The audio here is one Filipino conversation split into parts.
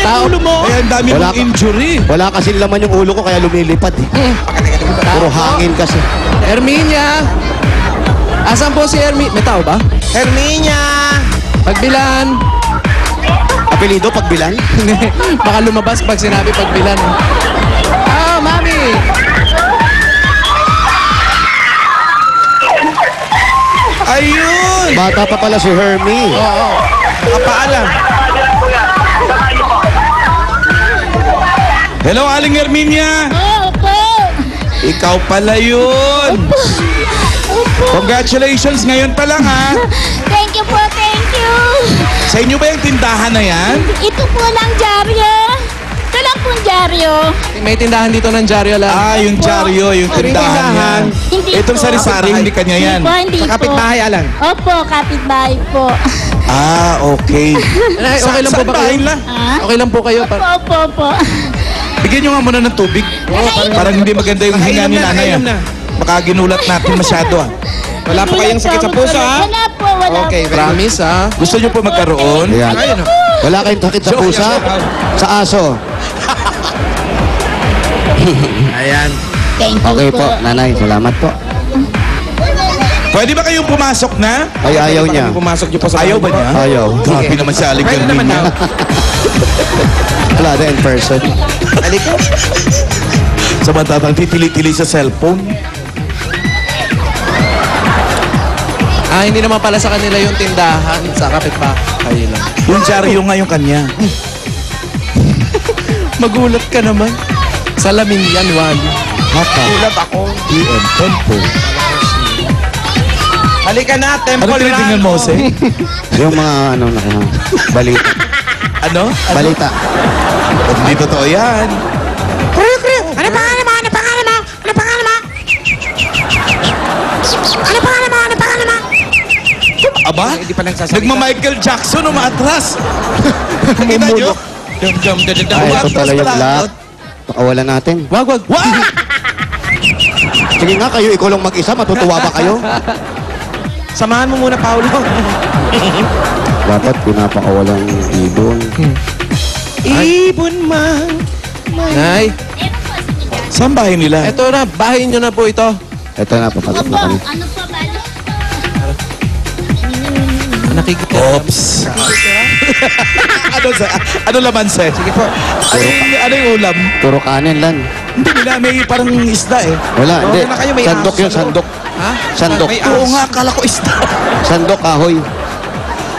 yung ulo mo. Ay, ang dami mong injury. Wala kasi laman yung ulo ko kaya lumilipad eh. Puro hangin kasi. Herminia. Asan po si Herminia? May tao ba? Herminia! Pagbilan. Apelido, Pagbilan? Baka lumabas pag sinabi pagbilan. Ah, mami. Ayun! Bata pa pala si Hermie. Oo. Kapaalam. Hello, Aling Herminia. Opo. Ikaw pala yun. Congratulations, ngayon pa lang ha. Thank you po, thank you. Sa inyo ba yung tindahan na yan? Ito po lang dyaryo. Ito lang po dyaryo. May tindahan dito ng dyaryo lang. Ah, yung dyaryo, yung tindahan yan. Hindi Itong po. sari-sari, hindi kanya yan. Hindi po. Sa kapitbahay, Alan. Opo, kapitbahay po. Ah, okay. Ay, okay lang po ba kayo? Ha? Okay lang po kayo. Opo. Bigyan nyo nga muna ng tubig. Parang hindi maganda yung hinga ni nanay. Nakainom na. Baka ginulat natin masyado ah. Wala po kayong sakit sa puso, ha? Wala po, wala Okay, po. Promise, ha? Gusto nyo po magkaroon? Ayan. Ayun, Wala kayong sakit sa pusa? Sa aso? Ayan. Thank you Okay po, nanay. Salamat po. Pwede ba kayong pumasok na? Ay, ayaw niya. Pumasok niyo po sa Ayaw ba niya? Ayaw. Grabe naman si Aling Pwede naman Herminia. daw. Wala na in person. Halika. Samantalang titili-tili sa cellphone. Ah, hindi naman pala sa kanila yung tindahan sa kapitbahay lang. Yung dyaryo nga yung kanya. Magulat ka naman. Salamin yan, Wally. Haka. Tulad ako. PM Tempo. Halika na, Ano Temple tinitingnan mo, Run. Se? Yung mga ano na balita. Ano? Balita. Hindi totoo yan. Ano pangalan mo? Ano pangalan mo? Ano pangalan mo? Ano pangalan mo? Ano pangalan mo? Aba? Hindi pa nagsasalita. Nagma-Michael Jackson umaatras. Nakita nyo? Ay, ito pala yung black. Pakawalan natin. Wag. Wah! Sige nga, kayo ikaw lang mag-isa. Matutuwa ba kayo? Samahan mo muna, Paolo. Dapat pinapakawalan yung ibon. Ibon man. Nay, Saan bahay nila? eto na. Bahay nyo na po ito. Ito na, papasok Opo, na kami. ano po ba? Nakikita. Oops. ano laman, Se? Sige po. Ano yung ulam? Puro kanin lang. Hindi nila, may parang isda eh. Wala, hindi. na kayo, may Sandok aso yun, sa loob. sandok. Ha? Sandok. May Oo nga, akala ko isda. Sandok, kahoy.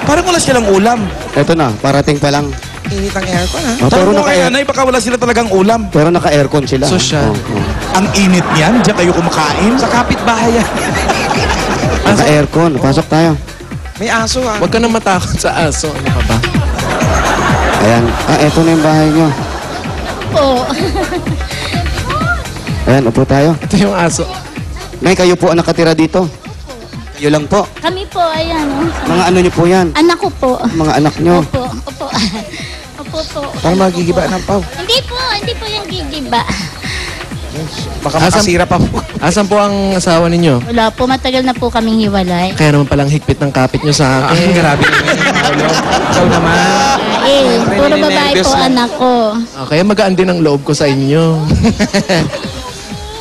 Parang wala silang ulam. Ito na, parating pa lang. Init ang aircon, ha? Oh, Pero pero kaya nanay, baka wala sila talagang ulam. naka-aircon sila. Sosyal. Ang init niyan, diyan kayo kumakain. Sa kapitbahay yan. Naka-aircon. Pasok tayo. May aso, ha? Huwag ka na matakot sa aso. Ano ka ba? Ayan. Ah, eto na yung bahay nyo. Po. Ayan, upo tayo. Ito yung aso. Nay, kayo po ang nakatira dito. Kayo lang po. Kami po, ayan. Oh. Mga ano nyo po yan? Anak ko po. Mga anak nyo. Opo. Opo po. Parang magigiba ng Pao. Hindi po yung gigiba. Baka Asan- makasira pa po. Asan po ang asawa ninyo? Wala po, matagal na po kaming hiwalay. Kaya naman palang higpit ng kapit nyo sa akin. Grabe naman yung Paolo. Ikaw naman. Puro babae po anak ko. Kaya magaan din ang loob ko sa inyo.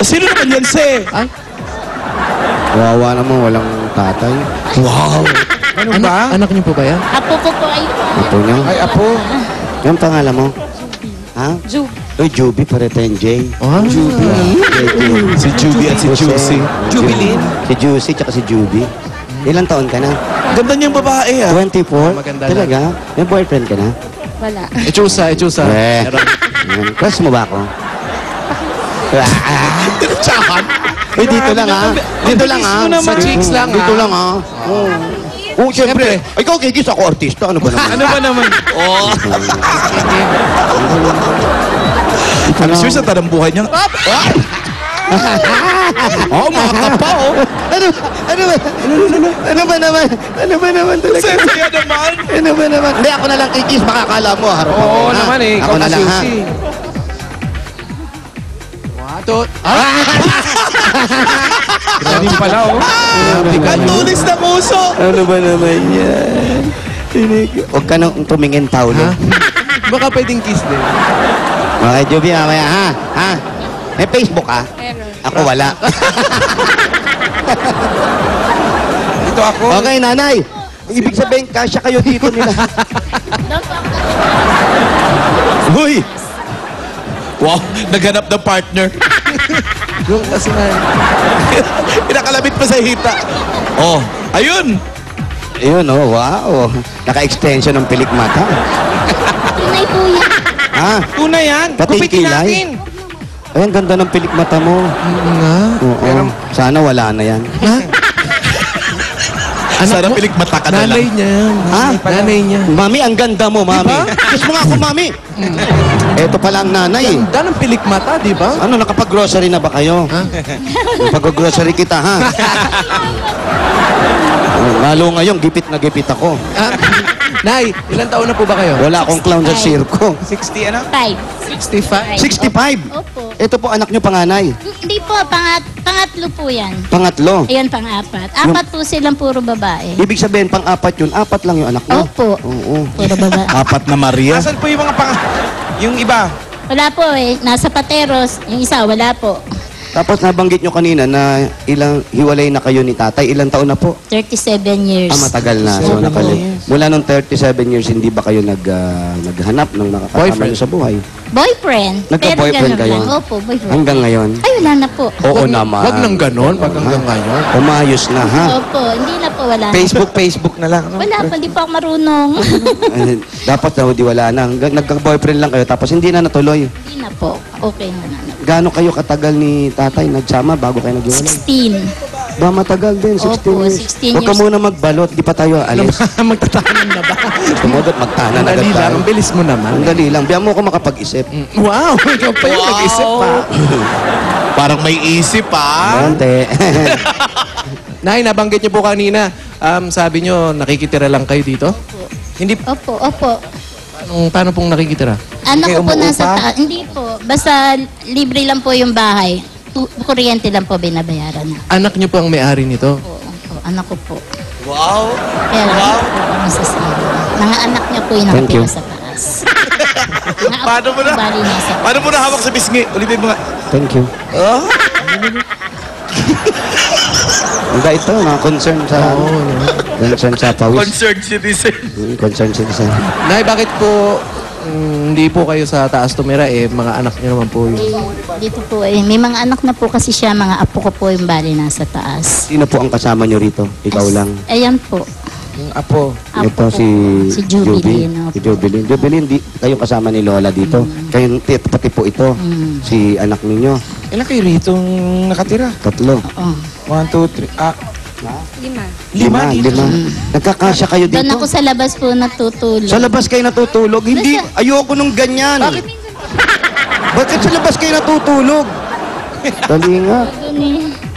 Sino naman yan, Se? Ay, Wawa naman, walang tatay. Wow! Ano ba? anak niyo po ba yan? Apo ko po ay Apo nyo. Ay, apo. Yung pangalan mo? Ha? Ju. Uy, Juby, pare tayong Jay. Oh, Si Juby at si Juicy. Jubilin. Si Juicy, tsaka si Juby. Ilang taon ka na? Ganda niyang babae ah. 24? Maganda Talaga? May boyfriend ka na? Wala. Echusa. Eh. Meron. Ayan. Crush mo ba ako? Tsahan. Uy, dito lang ha. Dito lang ha. Sa cheeks lang, Dito ha? lang ha. Oh, siyempre. Ikaw kikis ako artista. Ano ba naman? Ano ba naman? Oh. Dito I'm lang. sure sa tanang buhay niya. Oh, mga kapa oh. Ano ba? Ano ba naman? Ano ba naman talaga? Sensaya naman. Ano ba naman? Hindi, ako na lang kikis. Baka akala mo, harap ako. Oo ha? naman eh. Ako Ikaw na na lang ha. susi. Wato. Grabe pala, oh. Ang tulis na puso. Ano ba naman yan? Huwag ka nang tumingin, Paulo. Ha? Baka pwedeng kiss din. Okay, Juby, mamaya, ha? Ha? May Facebook, ha? Ako wala. Ito ako. Okay, nanay. Ibig sabihin, kasya kayo dito nila. Uy! Wow, naghanap ng partner. Yung kasi na, Pinakalabit pa sa hita. Oh, ayun. Ayun, oh, wow. Naka-extension ng pilik mata. Tunay po yan. Ha? Tunay yan. Pati Gupitin kilay. natin. Ay, ang ganda ng pilik mata mo. nga. Oo. Sana wala na yan. Sarap pilik mata ka na Nanay lang. niya yan. Ha? Nanay niya. Mami, ang ganda mo, mami. Kiss mo nga ako, mami. Eto pala ang nanay, eh. Ganda ng pilik mata, di ba? Ano, nakapag-grocery na ba kayo? Ha? Napag-grocery kita, ha? Oh, lalo ngayon, gipit na gipit ako. Ah, Nay, ilang taon na po ba kayo? Wala akong clown sa sirko. 60 ano? 5. 65. 65. Opo. Ito po anak nyo panganay. Hindi po, pangatlo po yan. Pangatlo. Ayun, pang-apat. Apat po silang puro babae. Ibig sabihin, pang-apat yun. Apat lang yung anak nyo. Opo. Oo. Puro babae. Apat na Maria. Asan po yung mga yung iba? Wala po eh. Nasa Pateros. Yung isa, wala po. Tapos nabanggit nyo kanina na hiwalay na kayo ni tatay. Ilang taon na po? 37 years. Matagal na. So, mula nung 37 years, hindi ba kayo naghanap ng nakakasama Boyfriend. nyo sa buhay? Boyfriend. Nagka-boyfriend Pero kayo? ganun lang. Opo, boyfriend. Hanggang ngayon? Ay, wala na po. Oo naman. Wag nang ganon, pag hanggang ngayon. Umayos na, ha? Opo, hindi na po, wala na. Facebook na lang. Wala po, hindi po ako marunong. Dapat na, di wala na. Nagka-boyfriend lang kayo, tapos hindi na natuloy. Hindi na po. Okay na. Gaano kayo katagal ni tatay nagsama bago kayo naghiwalay? 16. Ba, matagal din, 16 Opo, years. 16 Huwag ka years. muna magbalot, di pa tayo alis. Magtatanan na ba? Tumodot, magtahanan Ang agad dali lang, tayo. ang bilis mo naman. Ang dali lang. Biyan mo ako makapag-isip. Wow, ikaw pa yung nag-isip pa. Parang may isip pa. Ante. Nay, nabanggit niyo po kanina, sabi niyo, nakikitira lang kayo dito? Hindi, Opo, opo. paano pong nakikitira? Ano Kayo ko po umuupa? nasa taas? Hindi po. Basta libre lang po yung bahay. Kuryente lang po binabayaran. Anak niyo po ang may-ari nito. Opo, anak ko po. Wow. Kaya lang po po masasabi. Mga anak niya po yung Thank you. nakatira sa taas. Mga apo Paano mo po na? bali nasa Paano mo na hawak sa bisngi? Ulitin mo nga. Thank you. Oh? Hindi ito, mga concern sa pawis. Concerned citizen. Concern citizen. Nay, bakit po hindi po kayo sa taas tumira mga anak niyo naman po yun. Dito po eh. May mga anak na po kasi siya, mga apo ko po yung bali nasa taas. Sino po ang kasama nyo rito? Ikaw lang. Ayan po. Yung apo. Apo Ito po. si Si Jubilin. Si Jubilin. Jubilin, di kayo kasama ni Lola dito. Kayo, pati po ito, si anak ninyo. Ilan kayo rito nakatira? 3. Oo. 1, 2, 3. Lima. Nagkakasya kayo dito. Doon ako sa labas po natutulog. Sa labas kayo natutulog? Hindi, ayoko nung ganyan. Bakit sa labas kayo natutulog? Dali nga. Doon eh.